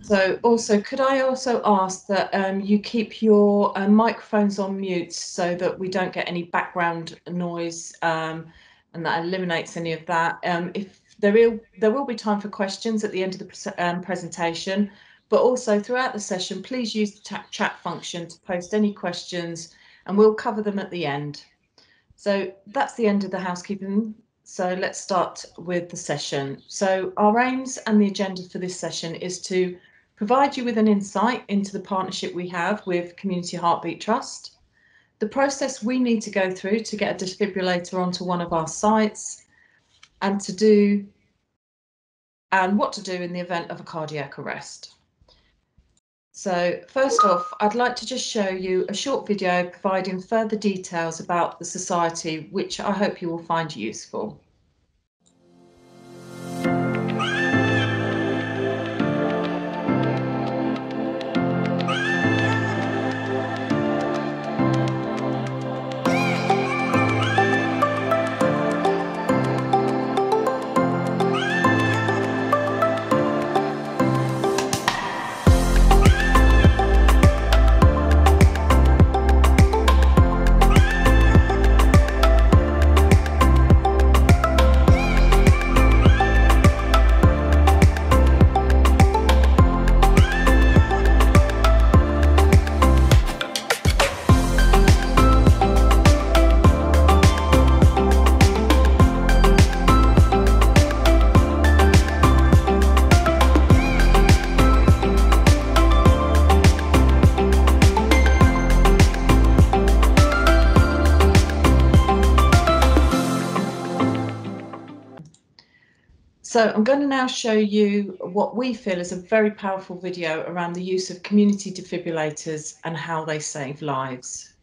So also, could I also ask that you keep your microphones on mute so that we don't get any background noise, and that eliminates any of that. If there will be time for questions at the end of the presentation, but also throughout the session, please use the chat function to post any questions and we'll cover them at the end. So that's the end of the housekeeping. So let's start with the session. So our aims and the agenda for this session is to provide you with an insight into the partnership we have with Community Heartbeat Trust, the process we need to go through to get a defibrillator onto one of our sites, and what to do in the event of a cardiac arrest. So first off, I'd like to just show you a short video providing further details about the society, which I hope you will find useful. So I'm going to now show you what we feel is a very powerful video around the use of community defibrillators and how they save lives.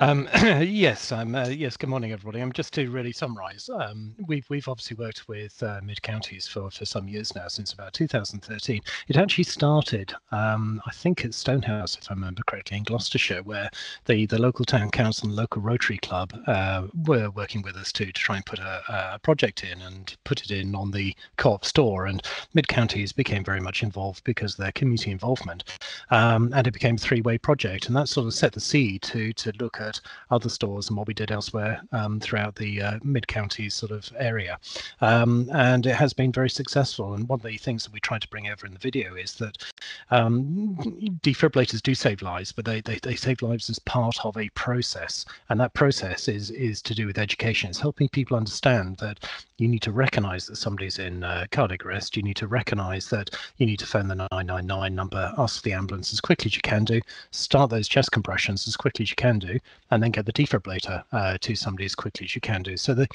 Yes, yes. Good morning, everybody. Just to really summarise, we've obviously worked with Mid Counties for some years now, since about 2013. It actually started, I think, at Stonehouse, if I remember correctly, in Gloucestershire, where the local town council and local Rotary Club were working with us to try and put a project in and put it in on the Co-op store. And Mid Counties became very much involved because of their community involvement, and it became a three-way project, and that sort of set the seed to look at other stores and what we did elsewhere throughout the mid-counties sort of area. And it has been very successful. And one of the things that we try to bring over in the video is that defibrillators do save lives, but they save lives as part of a process. And that process is to do with education. It's helping people understand that you need to recognize that somebody's in cardiac arrest. You need to recognize that you need to phone the 999 number, ask the ambulance as quickly as you can do, start those chest compressions as quickly as you can do, and then get the defibrillator to somebody as quickly as you can do. So the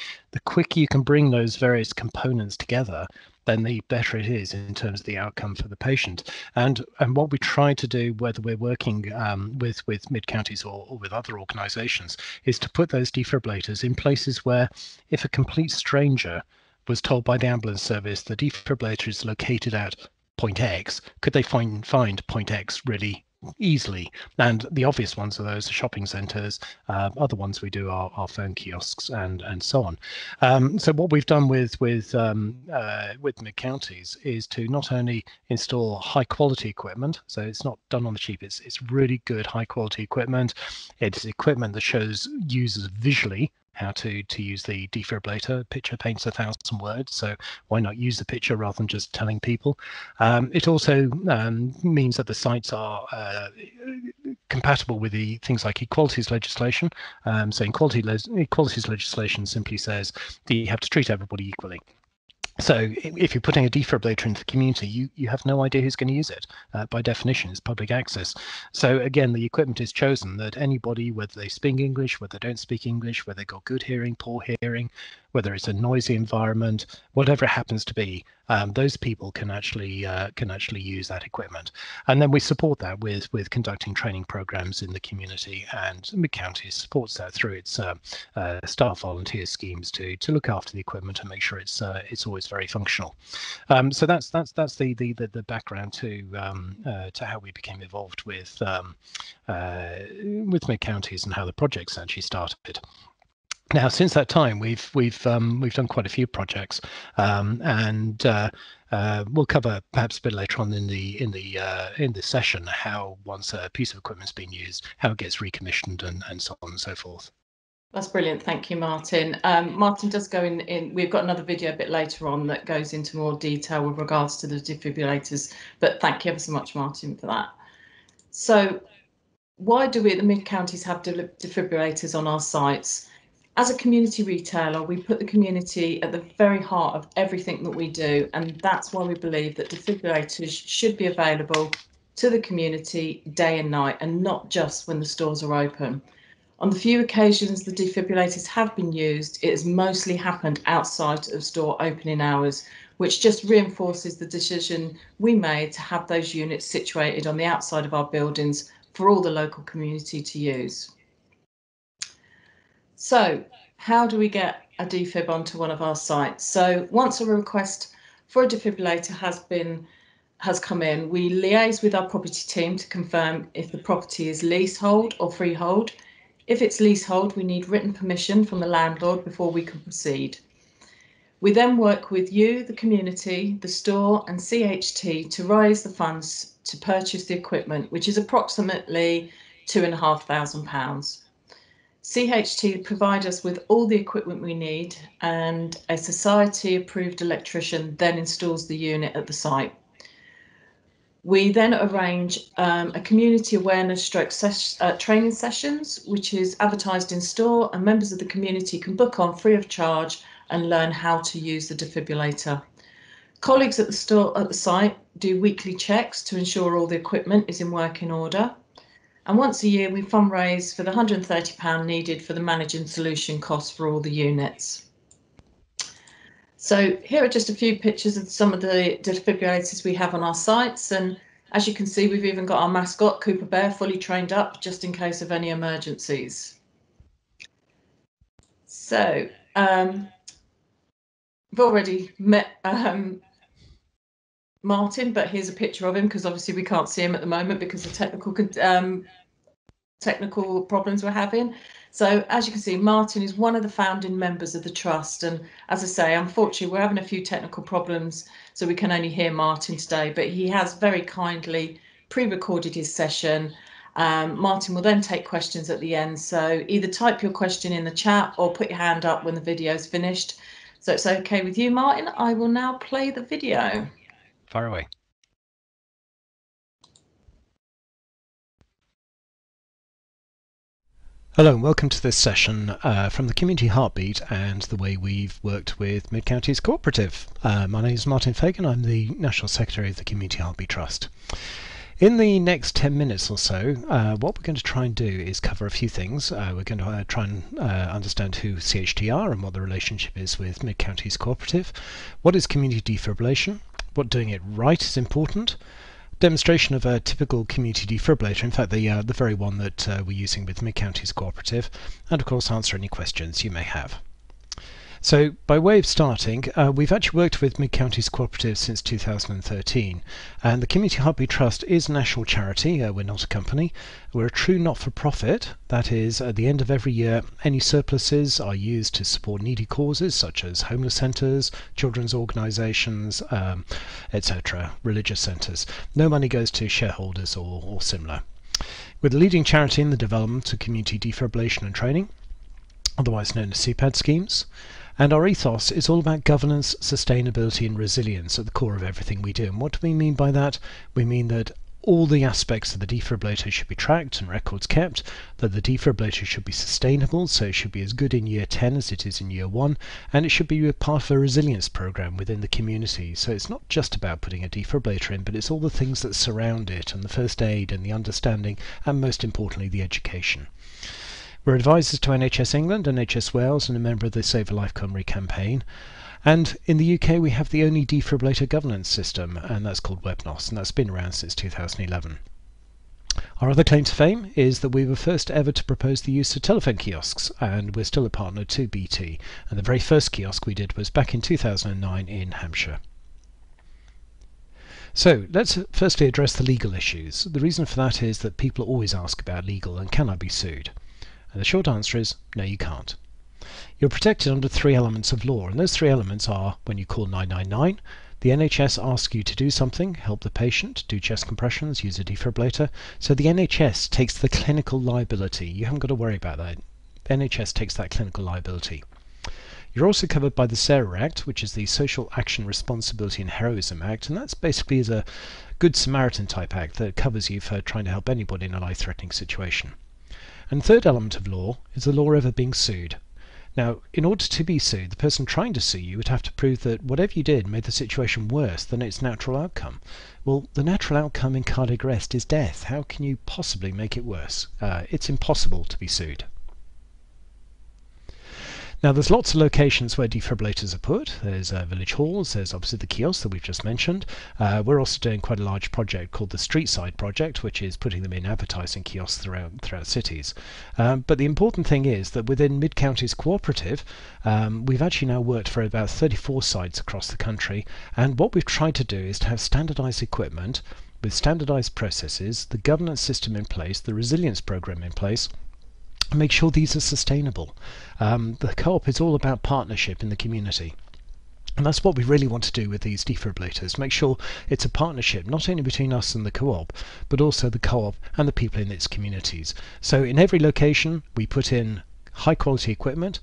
quicker you can bring those various components together, then the better it is in terms of the outcome for the patient. And what we try to do, whether we're working with Mid Counties or with other organisations, is to put those defibrillators in places where, if a complete stranger was told by the ambulance service the defibrillator is located at point X, could they find point X really easily? And the obvious ones are those shopping centres. Other ones we do are phone kiosks and so on. So what we've done with Mid Counties is to not only install high quality equipment, so it's not done on the cheap. It's really good high quality equipment. It's equipment that shows users visually how to use the defibrillator. Picture paints 1,000 words, so why not use the picture rather than just telling people? It also means that the sites are compatible with the things like equalities legislation. So equalities legislation simply says that you have to treat everybody equally. So if you're putting a defibrillator into the community, you have no idea who's going to use it. By definition, it's public access. So again, the equipment is chosen that anybody, whether they speak English, whether they don't speak English, whether they've got good hearing, poor hearing, whether it's a noisy environment, whatever it happens to be, those people can actually use that equipment. And then we support that with conducting training programs in the community, and Mid County supports that through its staff volunteer schemes to look after the equipment and make sure it's always very functional. So that's the background to how we became involved with Mid Counties and how the projects actually started. Now, since that time, we've done quite a few projects, and we'll cover perhaps a bit later on in the session how once a piece of equipment's been used, how it gets recommissioned, and so on and so forth. That's brilliant. Thank you, Martin. Martin does go in. We've got another video a bit later on that goes into more detail with regards to the defibrillators. But thank you ever so much, Martin, for that. So, why do we at the Mid Counties have defibrillators on our sites? As a community retailer, we put the community at the very heart of everything that we do, and that's why we believe that defibrillators should be available to the community day and night, and not just when the stores are open. On the few occasions the defibrillators have been used, it has mostly happened outside of store opening hours, which just reinforces the decision we made to have those units situated on the outside of our buildings for all the local community to use. So how do we get a defib onto one of our sites? So once a request for a defibrillator has come in, we liaise with our property team to confirm if the property is leasehold or freehold. If it's leasehold, we need written permission from the landlord before we can proceed. We then work with you, the community, the store and CHT to raise the funds to purchase the equipment, which is approximately £2,500. CHT provide us with all the equipment we need, and a society approved electrician then installs the unit at the site. We then arrange a community awareness stroke training sessions, which is advertised in store, and members of the community can book on free of charge and learn how to use the defibrillator. Colleagues at the site do weekly checks to ensure all the equipment is in working order. And once a year, we fundraise for the £130 needed for the managing solution costs for all the units. So here are just a few pictures of some of the defibrillators we have on our sites. And as you can see, we've even got our mascot, Cooper Bear, fully trained up just in case of any emergencies. So I've already met Martin, but here's a picture of him because obviously we can't see him at the moment because of technical problems we're having. So as you can see, Martin is one of the founding members of the trust, and as I say, unfortunately we're having a few technical problems, so we can only hear Martin today, but he has very kindly pre-recorded his session. Martin will then take questions at the end, so either type your question in the chat or put your hand up when the video is finished. So it's okay with you, Martin, I will now play the video. Fire away. Hello and welcome to this session from the Community Heartbeat and the way we've worked with Mid-Counties Co-operative. My name is Martin Fagan, I'm the National Secretary of the Community Heartbeat Trust. In the next 10 minutes or so, what we're going to try and do is cover a few things. We're going to try and understand who CHT are and what the relationship is with Mid-Counties Co-operative, what is community defibrillation, what doing it right is important, demonstration of a typical community defibrillator, in fact the very one that we're using with Mid-Counties Co-operative, and of course answer any questions you may have. So by way of starting, we've actually worked with Mid-Counties Co-operative since 2013, and the Community Heartbeat Trust is a national charity. We're not a company. We're a true not-for-profit. That is, at the end of every year, any surpluses are used to support needy causes such as homeless centres, children's organisations, etc., religious centres. No money goes to shareholders or similar. We're the leading charity in the development of community defibrillation and training, otherwise known as CPAD schemes. And our ethos is all about governance, sustainability and resilience at the core of everything we do. And what do we mean by that? We mean that all the aspects of the defibrillator should be tracked and records kept, that the defibrillator should be sustainable, so it should be as good in year 10 as it is in year 1, and it should be part of a resilience program within the community. So it's not just about putting a defibrillator in, but it's all the things that surround it, and the first aid and the understanding, and most importantly the education. We're advisors to NHS England, NHS Wales, and a member of the Save a Life Cymru campaign. And in the UK we have the only defibrillator governance system, and that's called WebNOS, and that's been around since 2011. Our other claim to fame is that we were first ever to propose the use of telephone kiosks, and we're still a partner to BT. And the very first kiosk we did was back in 2009 in Hampshire. So let's firstly address the legal issues. The reason for that is that people always ask about legal and can I be sued? And the short answer is no, you can't. You're protected under 3 elements of law, and those 3 elements are when you call 999, the NHS asks you to do something, help the patient, do chest compressions, use a defibrillator, so the NHS takes the clinical liability. You haven't got to worry about that. NHS takes that clinical liability. You're also covered by the SARA Act, which is the Social Action Responsibility and Heroism Act, and that's basically is a Good Samaritan type act that covers you for trying to help anybody in a life-threatening situation. And the third element of law is the law ever being sued. Now, in order to be sued, the person trying to sue you would have to prove that whatever you did made the situation worse than its natural outcome. Well, the natural outcome in cardiac arrest is death. How can you possibly make it worse? It's impossible to be sued. Now there's lots of locations where defibrillators are put. There's village halls, there's obviously the kiosks that we've just mentioned. We're also doing quite a large project called the Street Side Project, which is putting them in advertising kiosks throughout cities. But the important thing is that within Mid-Counties Co-operative, we've actually now worked for about 34 sites across the country, and what we've tried to do is to have standardised equipment with standardised processes, the governance system in place, the resilience program in place, and make sure these are sustainable. The co-op is all about partnership in the community. And that's what we really want to do with these defibrillators, make sure it's a partnership not only between us and the co-op, but also the co-op and the people in its communities. So in every location we put in high quality equipment,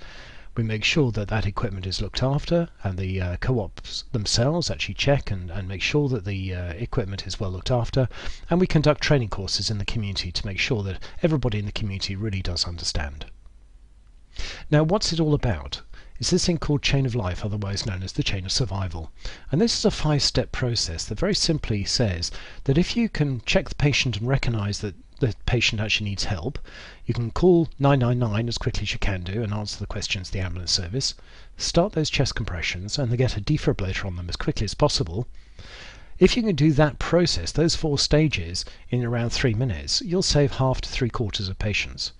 we make sure that that equipment is looked after, and the co-ops themselves actually check and make sure that the equipment is well looked after, and we conduct training courses in the community to make sure that everybody in the community really does understand. Now what's it all about? It's this thing called chain of life, otherwise known as the chain of survival. And this is a 5-step process that very simply says that if you can check the patient and recognise that the patient actually needs help, you can call 999 as quickly as you can do and answer the questions of the ambulance service, start those chest compressions and then get a defibrillator on them as quickly as possible. If you can do that process, those 4 stages, in around 3 minutes, you'll save half to 3/4 of patients.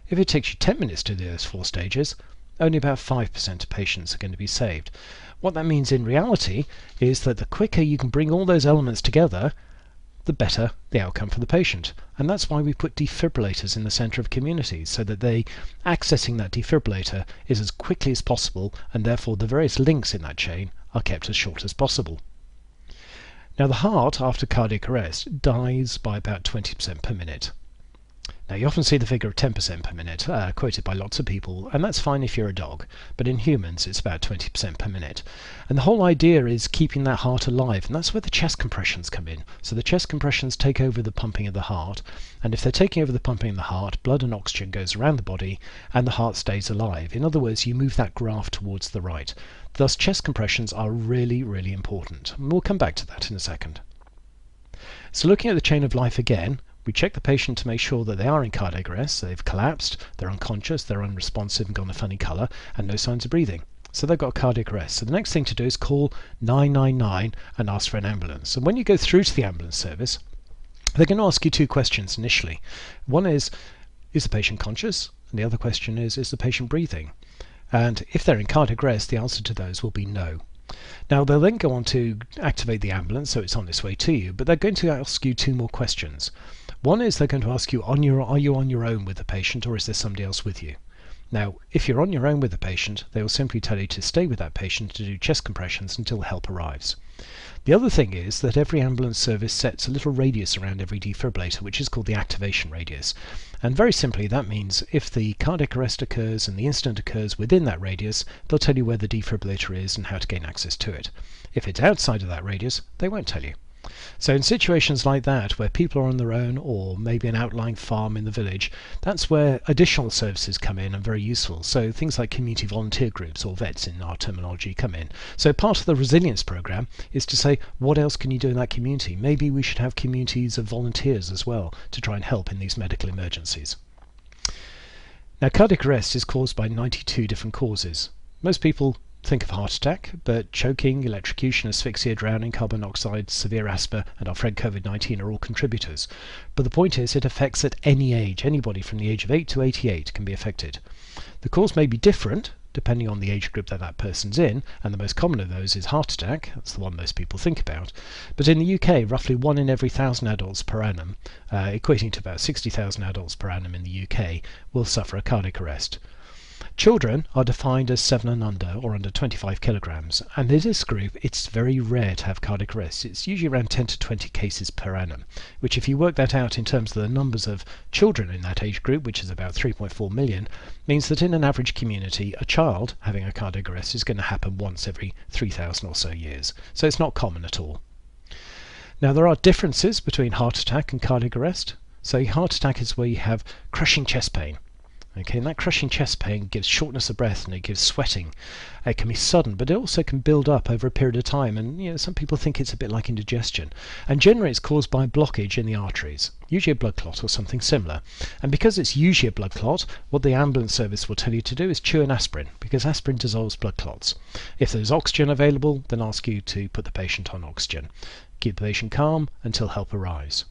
If it takes you 10 minutes to do those 4 stages, only about 5% of patients are going to be saved. What that means in reality is that the quicker you can bring all those elements together, the better the outcome for the patient. And that's why we put defibrillators in the centre of communities, so that accessing that defibrillator is as quickly as possible, and therefore the various links in that chain are kept as short as possible. Now the heart, after cardiac arrest, dies by about 20% per minute. Now you often see the figure of 10% per minute quoted by lots of people, and that's fine if you're a dog, but in humans it's about 20% per minute. And the whole idea is keeping that heart alive, and that's where the chest compressions come in. So the chest compressions take over the pumping of the heart, and if they're taking over the pumping of the heart, blood and oxygen goes around the body and the heart stays alive. In other words, you move that graph towards the right. Thus chest compressions are really, really important, and we'll come back to that in a second. So looking at the chain of life again, we check the patient to make sure that they are in cardiac arrest, so they've collapsed, they're unconscious, they're unresponsive and gone a funny colour, and no signs of breathing. So they've got cardiac arrest. So the next thing to do is call 999 and ask for an ambulance. And when you go through to the ambulance service, they're going to ask you two questions initially. One is the patient conscious? And the other question is the patient breathing? And if they're in cardiac arrest, the answer to those will be no. Now they'll then go on to activate the ambulance, so it's on its way to you, but they're going to ask you two more questions. One is they're going to ask you, are you on your own with the patient, or is there somebody else with you? Now, if you're on your own with the patient, they will simply tell you to stay with that patient to do chest compressions until help arrives. The other thing is that every ambulance service sets a little radius around every defibrillator, which is called the activation radius. And very simply, that means if the cardiac arrest occurs and the incident occurs within that radius, they'll tell you where the defibrillator is and how to gain access to it. If it's outside of that radius, they won't tell you. So in situations like that, where people are on their own, or maybe an outlying farm in the village, that's where additional services come in and very useful. So things like community volunteer groups, or vets in our terminology, come in. So part of the resilience program is to say, what else can you do in that community? Maybe we should have communities of volunteers as well to try and help in these medical emergencies. Now cardiac arrest is caused by 92 different causes. Most people think of heart attack, but choking, electrocution, asphyxia, drowning, carbon monoxide, severe asthma, and our friend COVID-19 are all contributors. But the point is, it affects at any age. Anybody from the age of 8 to 88 can be affected. The cause may be different depending on the age group that person's in, and the most common of those is heart attack. That's the one most people think about. But in the UK, roughly 1 in every 1,000 adults per annum, equating to about 60,000 adults per annum in the UK, will suffer a cardiac arrest. Children are defined as 7 and under, or under 25 kilograms, and in this group it's very rare to have cardiac arrest. It's usually around 10 to 20 cases per annum, which if you work that out in terms of the numbers of children in that age group, which is about 3.4 million, means that in an average community a child having a cardiac arrest is going to happen once every 3,000 or so years. So it's not common at all. Now there are differences between heart attack and cardiac arrest. So heart attack is where you have crushing chest pain. Okay, and that crushing chest pain gives shortness of breath and it gives sweating. It can be sudden, but it also can build up over a period of time, and some people think it's a bit like indigestion. And generally it's caused by a blockage in the arteries, usually a blood clot or something similar. And because it's usually a blood clot, what the ambulance service will tell you to do is chew an aspirin, because aspirin dissolves blood clots. If there's oxygen available, then ask you to put the patient on oxygen. Keep the patient calm until help arrives.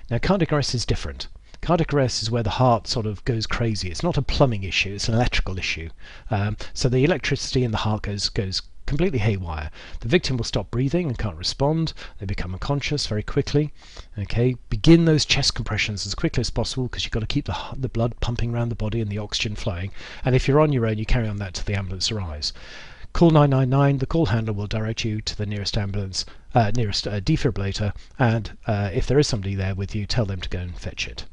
Now cardiac arrest is different. Cardiac arrest is where the heart sort of goes crazy. It's not a plumbing issue, it's an electrical issue. So the electricity in the heart goes completely haywire. The victim will stop breathing and can't respond. They become unconscious very quickly. Okay, begin those chest compressions as quickly as possible, because you've got to keep the blood pumping around the body and the oxygen flowing. And if you're on your own, you carry on that till the ambulance arrives. Call 999, the call handler will direct you to the nearest ambulance, nearest defibrillator, and if there is somebody there with you, tell them to go and fetch it.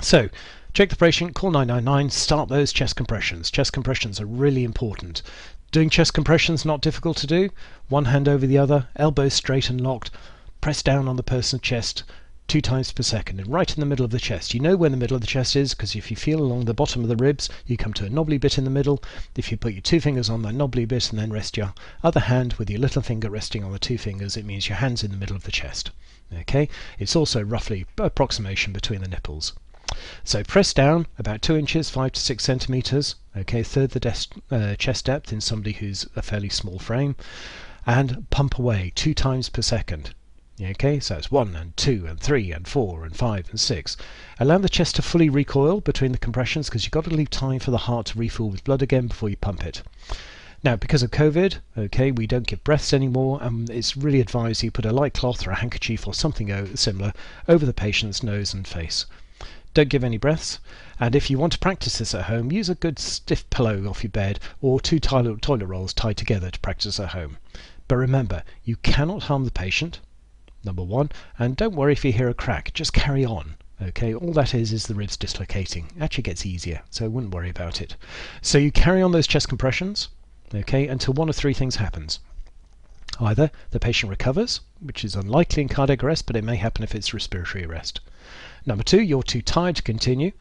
So, check the patient, call 999, start those chest compressions. Chest compressions are really important. Doing chest compressions not difficult to do. One hand over the other, elbows straight and locked, press down on the person's chest 2 times per second, and right in the middle of the chest. You know where the middle of the chest is, because if you feel along the bottom of the ribs, you come to a knobbly bit in the middle. If you put your 2 fingers on that knobbly bit and then rest your other hand with your little finger resting on the 2 fingers, it means your hand's in the middle of the chest. Okay, it's also roughly approximation between the nipples. So press down about 2 inches, 5 to 6 centimeters. Okay, third the chest depth in somebody who's a fairly small frame, and pump away 2 times per second. Okay, so it's 1 and 2 and 3 and 4 and 5 and 6. Allow the chest to fully recoil between the compressions because you've got to leave time for the heart to refill with blood again before you pump it. Now, because of COVID, okay, we don't give breaths anymore, and it's really advised you put a light cloth or a handkerchief or something similar over the patient's nose and face. Don't give any breaths, and if you want to practice this at home, use a good stiff pillow off your bed or 2 toilet rolls tied together to practice at home. But remember, you cannot harm the patient, number one, and don't worry if you hear a crack, just carry on. Okay, all that is the ribs dislocating. It actually gets easier, so I wouldn't worry about it. So you carry on those chest compressions, okay, until one of 3 things happens. Either the patient recovers, which is unlikely in cardiac arrest, but it may happen if it's respiratory arrest. Number 2, you're too tired to continue.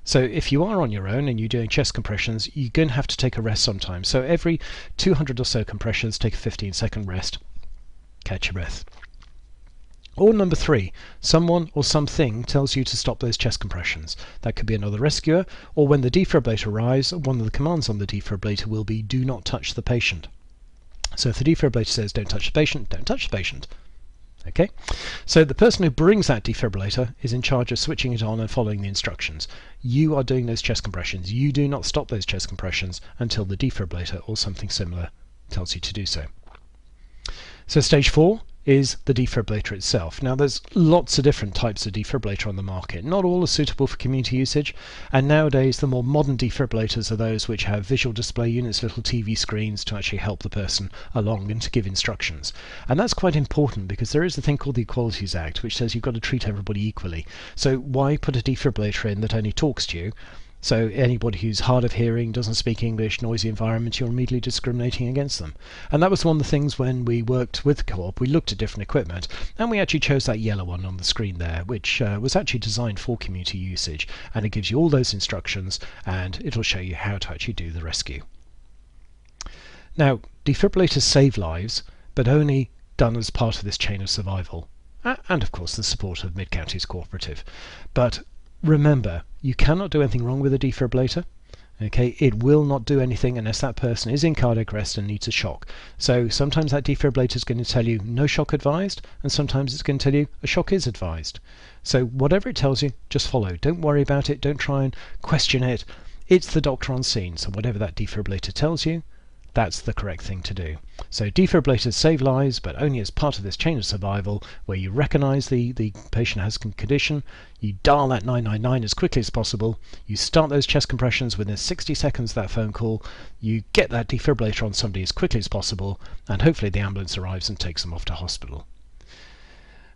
So if you are on your own and you're doing chest compressions, you're going to have to take a rest sometime. So every 200 or so compressions, take a 15-second rest. Catch your breath. Or number 3, someone or something tells you to stop those chest compressions. That could be another rescuer, or when the defibrillator arrives, one of the commands on the defibrillator will be do not touch the patient. So if the defibrillator says don't touch the patient, don't touch the patient. Okay, so the person who brings that defibrillator is in charge of switching it on and following the instructions. You are doing those chest compressions. You do not stop those chest compressions until the defibrillator or something similar tells you to do so. So stage 4 is the defibrillator itself. Now there's lots of different types of defibrillator on the market. Not all are suitable for community usage, and nowadays the more modern defibrillators are those which have visual display units, little TV screens to actually help the person along and to give instructions. And that's quite important because there is a thing called the Equalities Act which says you've got to treat everybody equally. So why put a defibrillator in that only talks to you? So anybody who's hard of hearing, doesn't speak English, noisy environment, you're immediately discriminating against them. And that was one of the things when we worked with Co-op, we looked at different equipment, and we actually chose that yellow one on the screen there, which was actually designed for community usage. And it gives you all those instructions, and it'll show you how to actually do the rescue. Now, defibrillators save lives, but only done as part of this chain of survival. And of course the support of Mid-Counties Co-operative. But remember, you cannot do anything wrong with a defibrillator. Okay, it will not do anything unless that person is in cardiac arrest and needs a shock. So sometimes that defibrillator is going to tell you no shock advised, and sometimes it's going to tell you a shock is advised. So whatever it tells you, just follow. Don't worry about it. Don't try and question it. It's the doctor on scene. So whatever that defibrillator tells you, that's the correct thing to do. So defibrillators save lives, but only as part of this chain of survival where you recognise the patient has a condition, you dial that 999 as quickly as possible, you start those chest compressions within 60 seconds of that phone call, you get that defibrillator on somebody as quickly as possible, and hopefully the ambulance arrives and takes them off to hospital.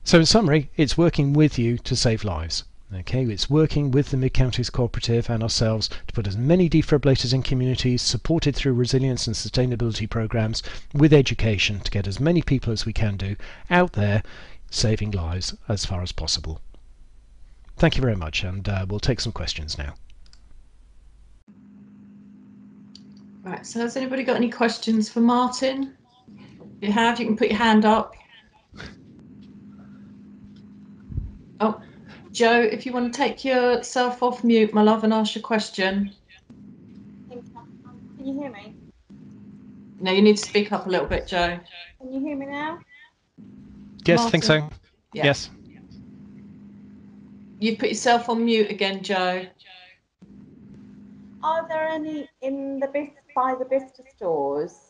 So in summary, it's working with you to save lives. Okay, it's working with the Mid-Counties Co-operative and ourselves to put as many defibrillators in communities, supported through resilience and sustainability programs, with education to get as many people as we can do out there saving lives as far as possible. Thank you very much, and we'll take some questions now. Right, so has anybody got any questions for Martin? If you have, you can put your hand up. Oh, Joe, if you want to take yourself off mute, my love, and ask your question. Can you hear me? No, you need to speak up a little bit, Joe. Can you hear me now? Yes, Martin? I think so. Yeah. Yes. You've put yourself on mute again, Joe. Are there any in the by the Bicester stores?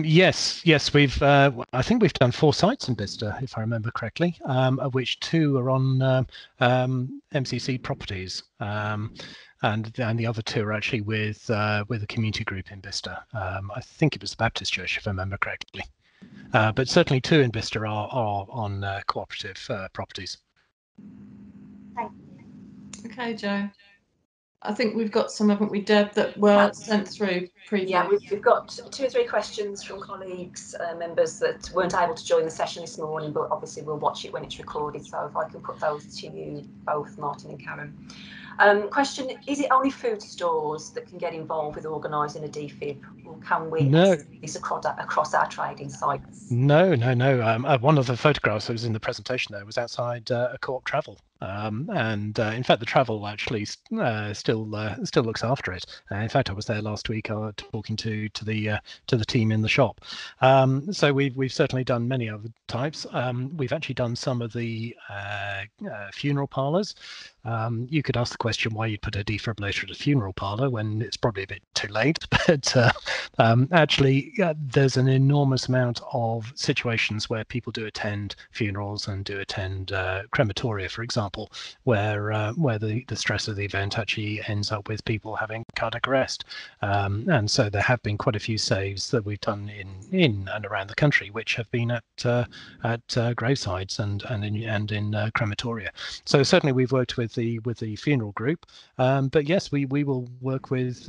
Yes, we've. I think we've done 4 sites in Bicester, if I remember correctly, of which 2 are on MCC properties, and the other 2 are actually with a community group in Bicester. I think it was the Baptist Church, if I remember correctly. But certainly 2 in Bicester are on cooperative properties. Thank you. Okay, Joe. I think we've got some, haven't we, Deb, that were sent through previously? Yeah, we've got 2 or 3 questions from colleagues, members that weren't able to join the session this morning, but obviously we'll watch it when it's recorded. So if I can put those to you both, Martin and Karen. Question, is it only food stores that can get involved with organising a defib, or can we No. extend this across our trading sites? No. One of the photographs that was in the presentation there was outside a Co-op Travel, and in fact, the Travel actually still looks after it. In fact, I was there last week talking to the team in the shop. So we've certainly done many other types. We've actually done some of the funeral parlours. You could ask the question why you'd put a defibrillator at a funeral parlour when it's probably a bit too late, but actually there's an enormous amount of situations where people do attend funerals and do attend crematoria, for example, where the stress of the event actually ends up with people having cardiac arrest, and so there have been quite a few saves that we've done in and around the country, which have been at gravesides and in crematoria. So certainly we've worked with the funeral group, but yes, we will work with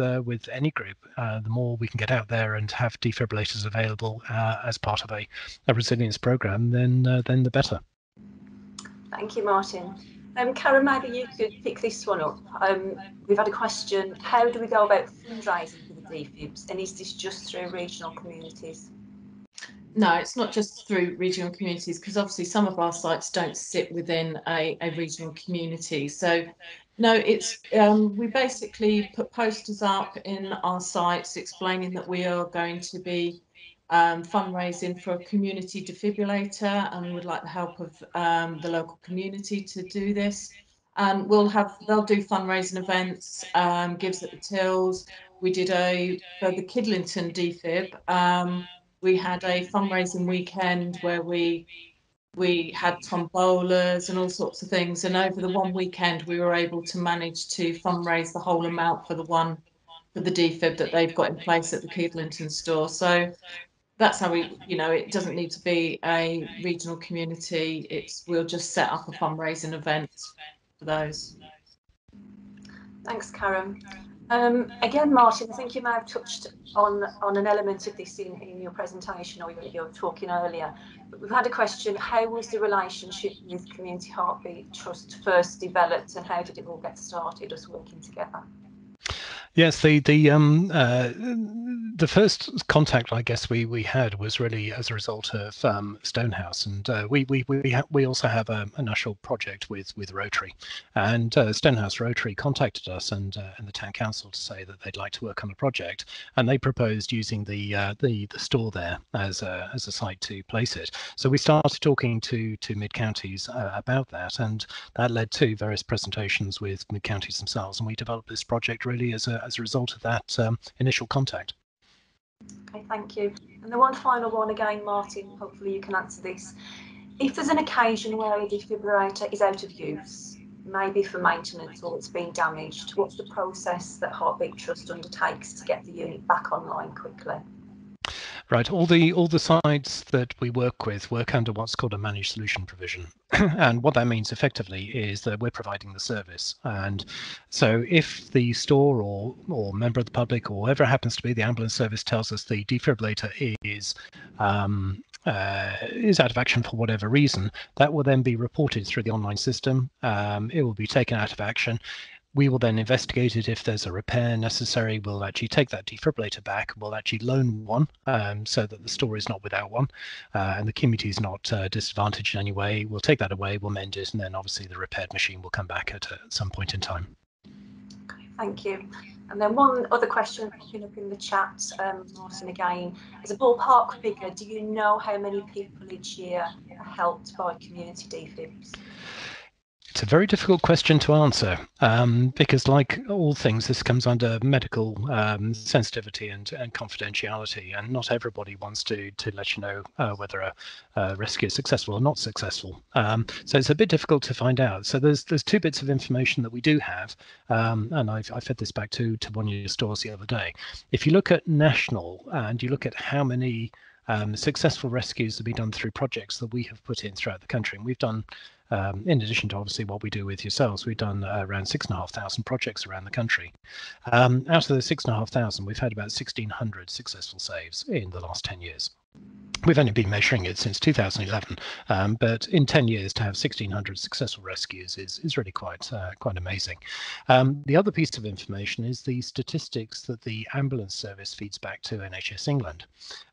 any group. The more we can get out there and have defibrillators available as part of a resilience program, then the better. Thank you, Martin. Karen, maybe you could pick this one up. We've had a question: how do we go about fundraising for the defibs, and is this just through regional communities? No, it's not just through regional communities, because obviously some of our sites don't sit within a regional community. So no, it's we basically put posters up in our sites explaining that we are going to be fundraising for a community defibrillator, and we would like the help of the local community to do this. And they'll do fundraising events, gives at the tills. We did for the Kidlington defib. We had a fundraising weekend where we had tombolas and all sorts of things, and over the one weekend we were able to manage to fundraise the whole amount for the defib that they've got in place at the Kidlington store. So that's how it doesn't need to be a regional community. We'll just set up a fundraising event for those. Thanks, Karen. Again, Martin, I think you may have touched on an element of this in your presentation, or you were talking earlier. But we've had a question: how was the relationship with Community Heartbeat Trust first developed, and how did it all get started, us working together? Yes, the first contact I guess we had was really as a result of Stonehouse, and we also have a national project with Rotary, and Stonehouse Rotary contacted us and the town council to say that they'd like to work on a project, and they proposed using the store there as a site to place it. So we started talking to mid-counties about that, and that led to various presentations with mid-counties themselves, and we developed this project really as a result of that initial contact. Okay, thank you. And the one final one again, Martin, hopefully you can answer this. If there's an occasion where a defibrillator is out of use, maybe for maintenance or it's been damaged, what's the process that Heartbeat Trust undertakes to get the unit back online quickly? Right, all the sites that we work with work under what's called a managed solution provision, and what that means effectively is that we're providing the service. And so, if the store or member of the public or whoever it happens to be, the ambulance service tells us the defibrillator is out of action for whatever reason, that will then be reported through the online system. It will be taken out of action. We will then investigate it. If there's a repair necessary, we'll actually take that defibrillator back. We'll actually loan one so that the store is not without one, and the community is not disadvantaged in any way. We'll take that away, we'll mend it, and then obviously the repaired machine will come back at some point in time. Okay, thank you. And then one other question popping up in the chat, Martin, again, as a ballpark figure, do you know how many people each year are helped by community defibs? It's a very difficult question to answer because, like all things, this comes under medical sensitivity and confidentiality, and not everybody wants to let you know whether a rescue is successful or not successful. So it's a bit difficult to find out. So there's two bits of information that we do have, and I fed this back to one of your stores the other day. If you look at national and you look at how many successful rescues have been done through projects that we have put in throughout the country, and we've done, in addition to obviously what we do with yourselves, we've done around 6,500 projects around the country. Out of the 6,500, we've had about 1,600 successful saves in the last 10 years. We've only been measuring it since 2011, but in 10 years to have 1,600 successful rescues is really quite amazing. The other piece of information is the statistics that the ambulance service feeds back to NHS England.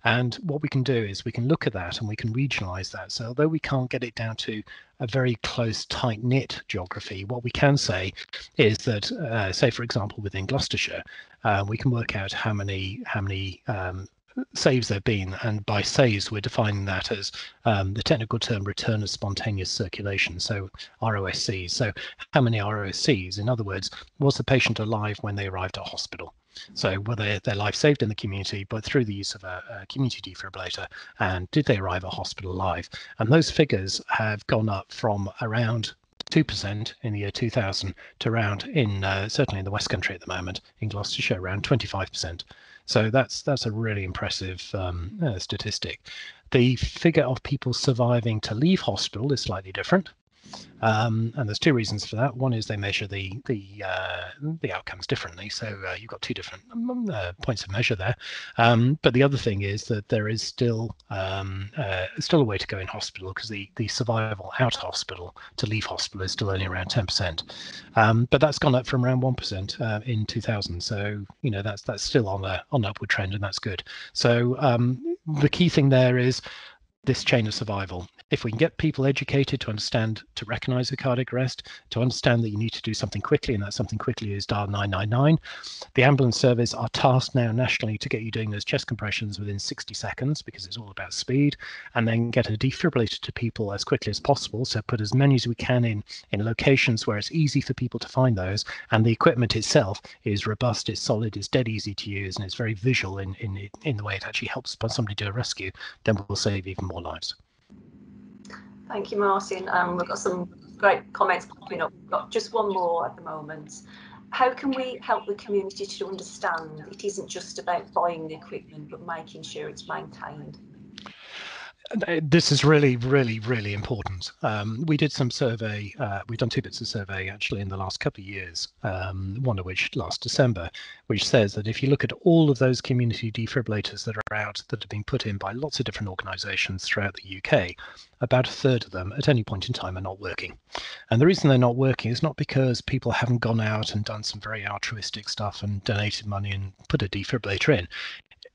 And what we can do is we can look at that and we can regionalise that. So although we can't get it down to a very close, tight-knit geography, what we can say is that, say, for example, within Gloucestershire, we can work out how many saves there have been, and by saves we're defining that as the technical term return of spontaneous circulation, so ROSCs. So how many ROSCs? In other words, was the patient alive when they arrived at hospital? So were their life saved in the community, but through the use of a community defibrillator, and did they arrive at hospital alive? And those figures have gone up from around 2% in the year 2000 to around, certainly in the West Country at the moment, in Gloucestershire, around 25%. So that's a really impressive statistic. The figure of people surviving to leave hospital is slightly different. And there's two reasons for that. One is they measure the outcomes differently, so you've got two different points of measure there. But the other thing is that there is still a way to go in hospital, because the survival out of hospital to leave hospital is still only around 10%. But that's gone up from around 1% in 2000. So that's still on an upward trend, and that's good. So the key thing there is this chain of survival. If we can get people educated to understand, to recognize a cardiac arrest, to understand that you need to do something quickly, and that something quickly is dial 999. The ambulance service are tasked now nationally to get you doing those chest compressions within 60 seconds, because it's all about speed, and then get a defibrillator to people as quickly as possible. So put as many as we can in locations where it's easy for people to find those, and the equipment itself is robust, it's solid, it's dead easy to use, and it's very visual in the way it actually helps somebody do a rescue. Then we'll save even more lives. Thank you, Martin. We've got some great comments popping up. We've got just one more at the moment. How can we help the community to understand it isn't just about buying the equipment, but making sure it's maintained? This is really, really, really important. We did some survey. We've done 2 bits of survey actually in the last couple of years, one of which last December, which says that if you look at all of those community defibrillators that are out, that have been put in by lots of different organisations throughout the UK, about a third of them at any point in time are not working. And the reason they're not working is not because people haven't gone out and done some very altruistic stuff and donated money and put a defibrillator in.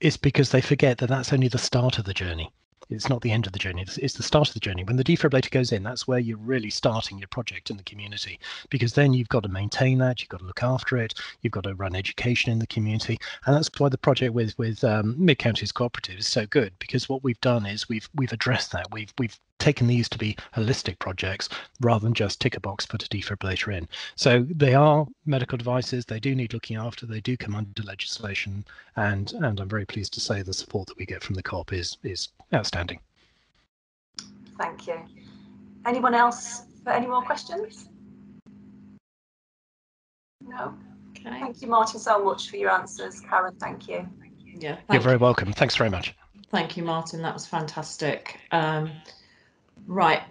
It's because they forget that that's only the start of the journey. It's not the end of the journey, it's the start of the journey. When the defibrillator goes in, that's where you're really starting your project in the community, because then you've got to maintain that, you've got to look after it, you've got to run education in the community. And that's why the project with Mid-Counties Co-operative is so good, because what we've done is we've addressed that. We've taken these to be holistic projects rather than just tick a box, put a defibrillator in. So they are medical devices, they do need looking after, they do come under legislation, and I'm very pleased to say the support that we get from the co-op is outstanding. Thank you. Anyone else for any more questions? No? Okay. Thank you, Martin, so much for your answers. Karen, thank you. Yeah, you're very welcome. Thanks very much. Thank you, Martin. That was fantastic. Right.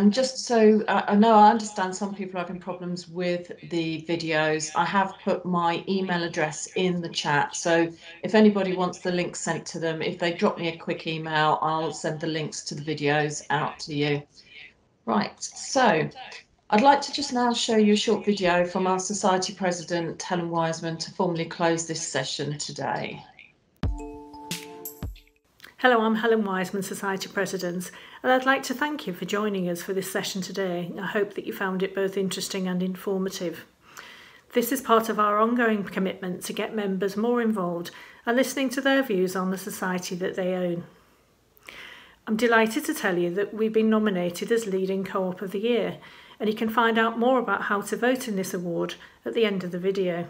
Just so I know, I understand some people are having problems with the videos. I have put my email address in the chat. So if anybody wants the link sent to them, if they drop me a quick email, I'll send the links to the videos out to you. Right. So I'd like to just now show you a short video from our Society President, Helen Wiseman, to formally close this session today. Hello, I'm Helen Wiseman, Society President, and I'd like to thank you for joining us for this session today. I hope that you found it both interesting and informative. This is part of our ongoing commitment to get members more involved and listening to their views on the society that they own. I'm delighted to tell you that we've been nominated as Leading Co-op of the Year, and you can find out more about how to vote in this award at the end of the video.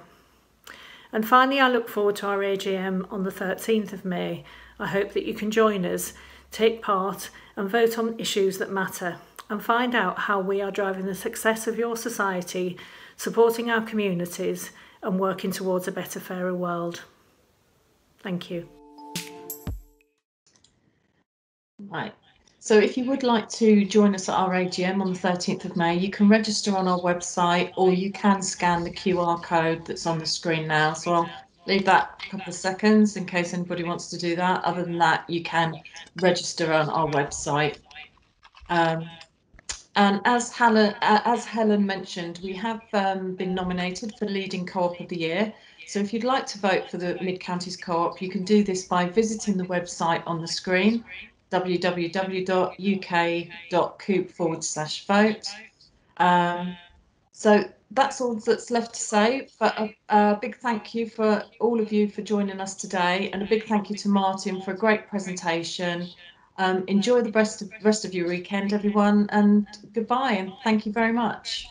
And finally, I look forward to our AGM on the 13th of May. I hope that you can join us, take part and vote on issues that matter, and find out how we are driving the success of your society, supporting our communities and working towards a better, fairer world. Thank you. Right. So if you would like to join us at our AGM on the 13th of May, you can register on our website, or you can scan the QR code that's on the screen now. So I'll leave that a couple of seconds in case anybody wants to do that. Other than that, you can register on our website. And as Helen mentioned, we have been nominated for Leading Co-op of the Year. So if you'd like to vote for the Mid-Counties Co-op, you can do this by visiting the website on the screen, www.uk.coop/vote. So that's all that's left to say, but a big thank you for all of you for joining us today, and a big thank you to Martin for a great presentation. Enjoy the rest of your weekend, everyone, and goodbye, and thank you very much.